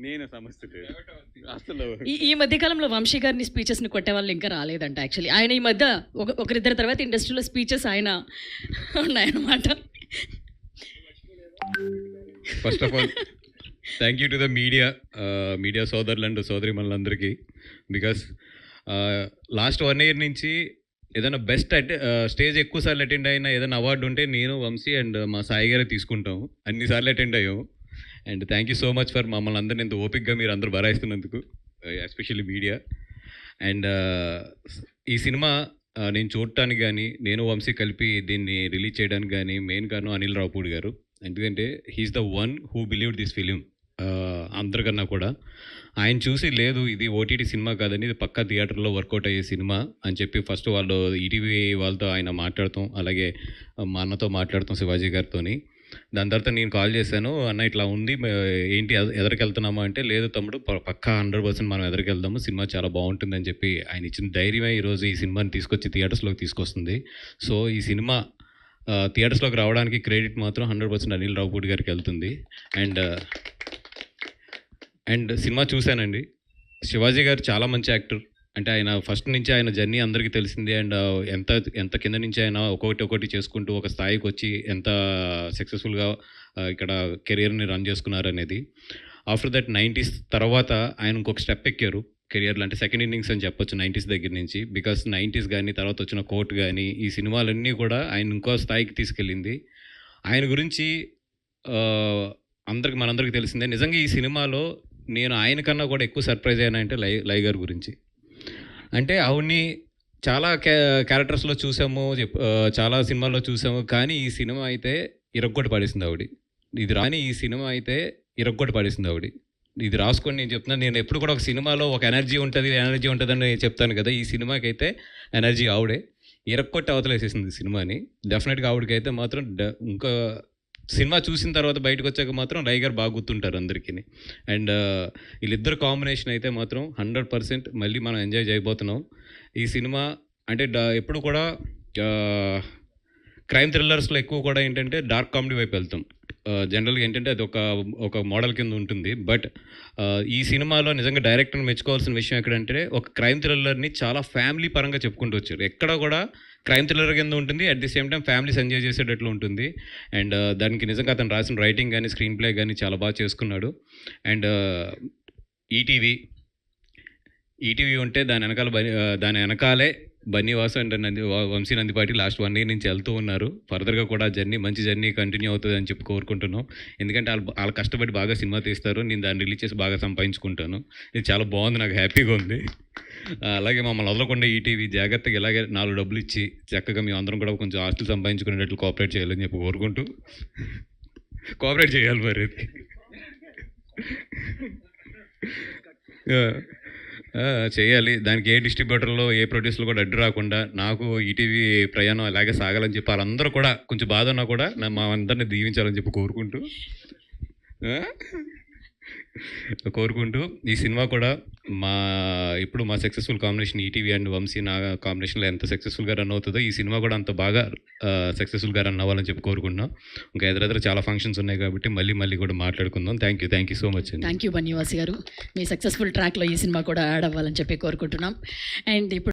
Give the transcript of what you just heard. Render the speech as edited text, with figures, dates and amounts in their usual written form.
నేను సమస్య లేదు అసలు. ఈ మధ్య కాలంలో వంశీ గారిని స్పీచెస్ని కొట్టే వాళ్ళు ఇంకా రాలేదంట. యాక్చువల్లీ ఆయన ఈ మధ్య ఒకరిద్దరి తర్వాత ఇండస్ట్రీలో స్పీచెస్ ఆయన ఉన్నాయన్నమాట. First of all thank you to the media సోదరులు అండ్ సోదరిమణులందరికీ. బికాస్ లాస్ట్ 1 year నుంచి ఏదైనా బెస్ట్ స్టేజ్ ఎక్కువసార్లు అటెండ్ అయినా ఏదైనా అవార్డు ఉంటే నేను, వంశీ అండ్ మా సాయి గారే తీసుకుంటాం. అన్నిసార్లు అటెండ్ అయ్యాము. And thank you so much for మమ్మల్ని అందరిని ఇంత ఓపిక్గా మీరు అందరూ భరాయిస్తున్నందుకు, ఎస్పెషల్లీ మీడియా. అండ్ ఈ సినిమా నేను చూడటానికి కానీ, నేను వంశీ కలిపి దీన్ని రిలీజ్ చేయడానికి కానీ మెయిన్ కారణం అనిల్ రావుపూడి గారు. ఎందుకంటే he is the one who believed this film. అందరికన్నా కూడా ఆయన చూసి లేదు ఇది ఓటీటీ సినిమా కాదని, ఇది పక్కా థియేటర్లో వర్కౌట్ అయ్యే సినిమా అని చెప్పి ఫస్ట్ వాళ్ళు ఈటీవీ వాళ్ళతో ఆయన మాట్లాడతాం, అలాగే మా అన్నతో మాట్లాడతాం, శివాజీ గారితో. దాని తర్వాత నేను కాల్ చేశాను, అన్న ఇట్లా ఉంది ఏంటి ఎదరికి వెళ్తున్నామా అంటే, లేదు తమ్ముడు పక్కా 100% మనం ఎదరికి వెళ్దాము, సినిమా చాలా బాగుంటుందని చెప్పి ఆయన ఇచ్చిన ధైర్యమే ఈరోజు ఈ సినిమాని తీసుకొచ్చి థియేటర్స్లోకి తీసుకొస్తుంది. సో ఈ సినిమా థియేటర్స్లోకి రావడానికి క్రెడిట్ మాత్రం 100% అనిల్ రావుపూడి గారికి వెళ్తుంది. అండ్ సినిమా చూశానండి. శివాజీ గారు చాలా మంచి యాక్టర్. అంటే ఆయన ఫస్ట్ నుంచి ఆయన జర్నీ అందరికీ తెలిసింది. అండ్ ఎంత కింద నుంచి ఆయన ఒక్కొక్కటి చేసుకుంటూ ఒక స్థాయికి వచ్చి ఎంత సక్సెస్ఫుల్గా ఇక్కడ కెరియర్ని రన్ చేసుకున్నారు అనేది. ఆఫ్టర్ దట్ 90s తర్వాత ఆయన ఇంకొక స్టెప్ ఎక్కారు కెరియర్లో. అంటే సెకండ్ ఇన్నింగ్స్ అని చెప్పొచ్చు 90s దగ్గర నుంచి. బికాస్ 90s కానీ తర్వాత వచ్చిన కోర్ట్ కానీ ఈ సినిమాలన్నీ కూడా ఆయన ఇంకో స్థాయికి తీసుకెళ్ళింది. ఆయన గురించి మనందరికీ తెలిసిందే. నిజంగా ఈ సినిమాలో నేను ఆయన కన్నా కూడా ఎక్కువ సర్ప్రైజ్ అయినా లై గారి గురించి. అంటే ఆవిడ్ని చాలా క్యారెక్టర్స్లో చూసాము, చాలా సినిమాల్లో చూసాము, కానీ ఈ సినిమా అయితే ఇరగ్గొట్టి పడేసింది ఆవిడ. ఈ సినిమా అయితే ఇరగ్గొట్టి పడేసింది ఆవిడ. ఇది రాసుకొని నేను చెప్తున్నాను. నేను ఎప్పుడు కూడా ఒక సినిమాలో ఒక ఎనర్జీ ఉంటుందని చెప్తాను కదా. ఈ సినిమాకి అయితే ఎనర్జీ ఆవిడే ఇరక్కొట్టి అవతలేసేసింది సినిమాని. డెఫినెట్గా ఆవిడకైతే మాత్రం ఇంకా సినిమా చూసిన తర్వాత బయటకు వచ్చాక మాత్రం లై గారు బాగా గుర్తుంటారు అందరికీ. అండ్ వీళ్ళిద్దరు కాంబినేషన్ అయితే మాత్రం 100% మళ్ళీ మనం ఎంజాయ్ చేయబోతున్నాం. ఈ సినిమా అంటే ఎప్పుడు కూడా క్రైమ్ థ్రిల్లర్స్లో ఎక్కువ కూడా ఏంటంటే డార్క్ కామెడీ వైపు వెళ్తాం. జనరల్గా ఏంటంటే అది ఒక మోడల్ కింద ఉంటుంది. బట్ ఈ సినిమాలో నిజంగా డైరెక్టర్ని మెచ్చుకోవాల్సిన విషయం ఎక్కడంటే ఒక క్రైమ్ థ్రిల్లర్ని చాలా ఫ్యామిలీ పరంగా చెప్పుకుంటూ వచ్చారు. ఎక్కడ కూడా క్రైమ్ థ్రిల్లర్ కింద ఉంటుంది, at the same time families enjoy చేసేటట్లు ఉంటుంది. అండ్ దానికి నిజంగా అతను రాసిన రైటింగ్ కానీ స్క్రీన్ ప్లే కానీ చాలా బాగా చేసుకున్నాడు. అండ్ ఈటీవీ ఉంటే దాని వెనకాలే Bunny Vasu and Vamsi Nandipati last 1 year నుంచి వెళ్తూ ఉన్నారు. ఫర్దర్గా కూడా మంచి జర్నీ కంటిన్యూ అవుతుంది అని చెప్పి కోరుకుంటున్నాం. ఎందుకంటే వాళ్ళు కష్టపడి బాగా సినిమా తీస్తారు, నేను దాన్ని రిలీజ్ చేసి బాగా సంపాదించుకుంటాను. ఇది చాలా బాగుంది, నాకు హ్యాపీగా ఉంది. అలాగే మమ్మల్ని వదలకుండా ఈటీవీ జాగ్రత్తగా ఇలాగే 4 డబ్బులు ఇచ్చి చక్కగా మేము అందరం కూడా కొంచెం ఆస్తులు సంపాదించుకునేటట్లు కోఆపరేట్ చేయాలని చెప్పి కోరుకుంటూ, కోఆపరేట్ చేయాలి మరి చేయాలి. దానికి ఏ డిస్ట్రిబ్యూటర్లో ఏ ప్రొడ్యూసర్లు కూడా అడ్డు రాకుండా నాకు ఈటీవీ ప్రయాణం అలాగే సాగాలని చెప్పి వాళ్ళందరూ కూడా కొంచెం బాధ ఉన్నా కూడా మా అందరినీ దీవించాలని చెప్పి కోరుకుంటూ ఈ సినిమా కూడా ఇప్పుడు మా successful combination ETV and Vamsi నా కాంబినేషన్లో ఎంత సక్సెస్ఫుల్గా రన్ అవుతుందో ఈ సినిమా కూడా అంత బాగా సక్సెస్ఫుల్గా రన్ అవ్వాలని చెప్పి కోరుకుంటున్నాం. ఇంకా ఎదురెదురు చాలా ఫంక్షన్స్ ఉన్నాయి కాబట్టి మళ్ళీ కూడా మాట్లాడుకుందాం. థ్యాంక్ యూ సో మచ్ అండి. థ్యాంక్ యూ బన్నీవాసి గారు. మీ సక్సెస్ఫుల్ ట్రాక్లో ఈ సినిమా కూడా యాడ్ అవ్వాలని చెప్పి కోరుకుంటున్నాం. అండ్ ఇప్పుడు